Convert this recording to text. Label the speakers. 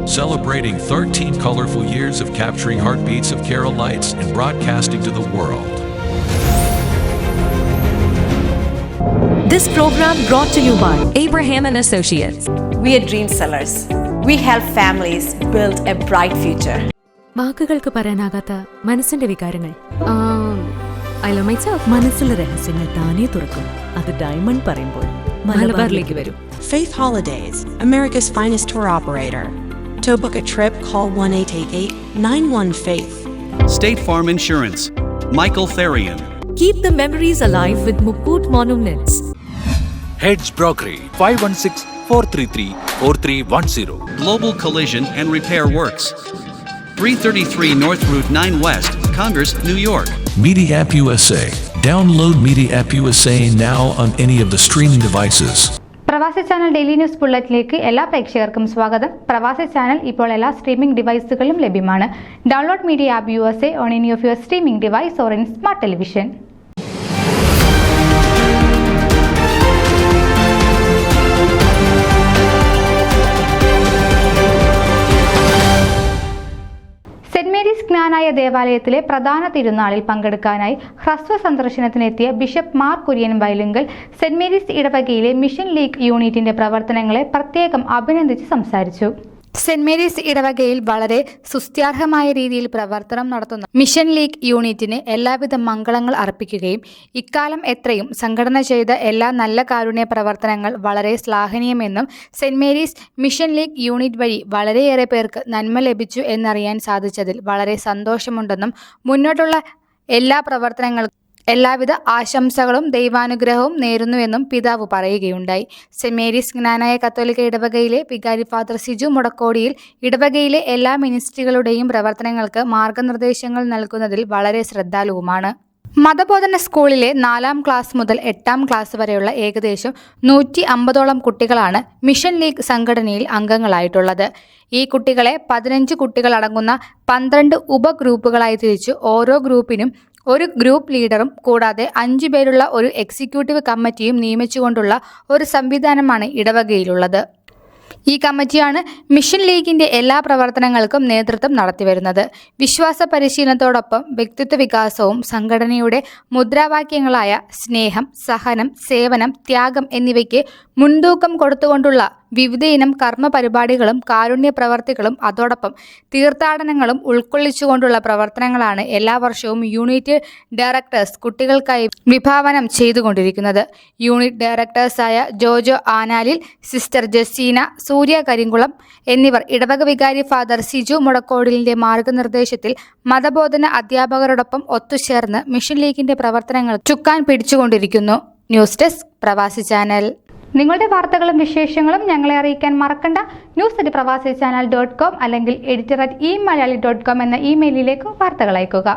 Speaker 1: celebrating 13 colorful years of capturing heartbeats of Keralites and broadcasting to the world.
Speaker 2: This program brought to you by Abraham and Associates.
Speaker 3: We are dream sellers. We help families build a bright future.
Speaker 4: വാക്കുകൾക്ക് പറയാനാകാത്ത മനസ്സിന്റെ വികാരങ്ങൾ. I love myself. മനസ്സിലെ രഹസ്യങ്ങൾ താനേ തുറക്കും. അത് diamond പറയുമ്പോൾ മലബാറിലേക്ക് വരും.
Speaker 5: Faith Holidays, America's finest tour operator. To book a trip, call 1-888-91-FAITH.
Speaker 6: State Farm Insurance, Michael Therian.
Speaker 2: Keep the memories alive with Mukut Monuments.
Speaker 7: Heads Brokery 516-433-4310.
Speaker 6: Global Collision and Repair Works, 333 North Route 9 West, Congress, New York.
Speaker 1: Media App USA. Download Media App USA now on any of the streaming devices.
Speaker 8: പ്രവാസി channel daily news ബുള്ളറ്റിലേക്ക് എല്ലാ പ്രേക്ഷകർക്കും സ്വാഗതം. പ്രവാസി channel ഇപ്പോൾ എല്ലാ streaming ഡിവൈസുകളിലും ലഭ്യമാണ്. Download media app USA on any of your streaming device or in smart television. Saint Mary's Knanaya ദേവാലയത്തിലെ പ്രധാന തിരുനാളിൽ പങ്കെടുക്കാനായി ഹ്രസ്വ സന്ദർശനത്തിനെത്തിയ bishop Mar Kurian Vayalunkal saint Mary's ഇടവകയിലെ മിഷൻ ലീഗ് യൂണിറ്റിന്റെ പ്രവർത്തനങ്ങളെ പ്രത്യേകം അഭിനന്ദിച്ച് സംസാരിച്ചു. സെന്റ് മേരീസ് ഇടവകയിൽ വളരെ സുസ്ഥിരാർഹമായ രീതിയിൽ പ്രവർത്തനം നടത്തുന്ന മിഷൻ ലീഗ് യൂണിറ്റിന് എല്ലാവിധ മംഗളങ്ങൾ അർപ്പിക്കുകയും ഇക്കാലം എത്രയും സംഘടന ചെയ്ത എല്ലാ നല്ല കാരുണ്യ പ്രവർത്തനങ്ങൾ വളരെ ശ്ലാഘനീയമെന്നും saint Mary's mission league unit വഴി വളരെയേറെ പേർക്ക് നന്മ ലഭിച്ചു എന്നറിയാൻ സാധിച്ചതിൽ വളരെ സന്തോഷമുണ്ടെന്നും മുന്നോട്ടുള്ള എല്ലാ പ്രവർത്തനങ്ങൾക്കും എല്ലാവിധ ആശംസകളും ദൈവാനുഗ്രഹവും നേരുന്നുവെന്നും പിതാവ് പറയുകയുണ്ടായി. സെന്റ് മേരീസ് ജ്ഞാനായ കത്തോലിക്ക ഇടവകയിലെ വികാരി ഫാദർ സിജു മുടക്കോടിയിൽ ഇടവകയിലെ എല്ലാ മിനിസ്ട്രികളുടെയും പ്രവർത്തനങ്ങൾക്ക് മാർഗനിർദ്ദേശങ്ങൾ നൽകുന്നതിൽ വളരെ ശ്രദ്ധാലുവുമാണ്. മതബോധന സ്കൂളിലെ 4ാം ക്ലാസ് മുതൽ 8ാം ക്ലാസ് വരെയുള്ള ഏകദേശം 150ഓളം കുട്ടികളാണ് മിഷൻ ലീഗ് സംഘടനയിൽ അംഗങ്ങളായിട്ടുള്ളത്. ഈ കുട്ടികളെ 15 കുട്ടികളടങ്ങുന്ന 12 ഉപഗ്രൂപ്പുകളായി തിരിച്ച് ഓരോ ഗ്രൂപ്പിനും ഒരു ഗ്രൂപ്പ് ലീഡറും കൂടാതെ 5 പേരുള്ള ഒരു എക്സിക്യൂട്ടീവ് കമ്മിറ്റിയും നിയമിച്ചുകൊണ്ടുള്ള ഒരു സംവിധാനമാണ് ഇടവകയിലുള്ളത്. ഈ കമ്മിറ്റിയാണ് മിഷൻ ലീഗിന്റെ എല്ലാ പ്രവർത്തനങ്ങൾക്കും നേതൃത്വം നടത്തിവരുന്നത്. വിശ്വാസ പരിശീലനത്തോടൊപ്പം വ്യക്തിത്വ വികാസവും സംഘടനയുടെ മുദ്രാവാക്യങ്ങളായ സ്നേഹം, സഹനം, സേവനം, ത്യാഗം എന്നിവയ്ക്ക് മുൻതൂക്കം കൊടുത്തുകൊണ്ടുള്ള വിവിധയിനം കർമ്മ പരിപാടികളും കാരുണ്യ പ്രവർത്തികളും അതോടൊപ്പം തീർത്ഥാടനങ്ങളും ഉൾക്കൊള്ളിച്ചുകൊണ്ടുള്ള പ്രവർത്തനങ്ങളാണ് എല്ലാ വർഷവും യൂണിറ്റ് ഡയറക്ടേഴ്സ് കുട്ടികൾക്കായി വിഭാവനം ചെയ്തുകൊണ്ടിരിക്കുന്നത്. യൂണിറ്റ് ഡയറക്ടേഴ്സായ ജോജോ ആനാലിൽ, സിസ്റ്റർ ജസീന, സൂര്യ കരിങ്കുളം എന്നിവർ ഇടവക വികാരി ഫാദർ സിജു മുടക്കോടിലിന്റെ മാർഗനിർദ്ദേശത്തിൽ മതബോധന അധ്യാപകരോടൊപ്പം ഒത്തുചേർന്ന് മിഷൻ ലീഗിന്റെ പ്രവർത്തനങ്ങൾ ചുക്കാൻ പിടിച്ചുകൊണ്ടിരിക്കുന്നു. ന്യൂസ് ഡെസ്ക് പ്രവാസി ചാനൽ. നിങ്ങളുടെ വാർത്തകളും വിശേഷങ്ങളും ഞങ്ങളെ അറിയിക്കാൻ മറക്കണ്ട. news@pravasichannel.com അല്ലെങ്കിൽ editor@eMalayali.com എന്ന ഇമെയിലിലേക്ക് വാർത്തകൾ അയക്കുക.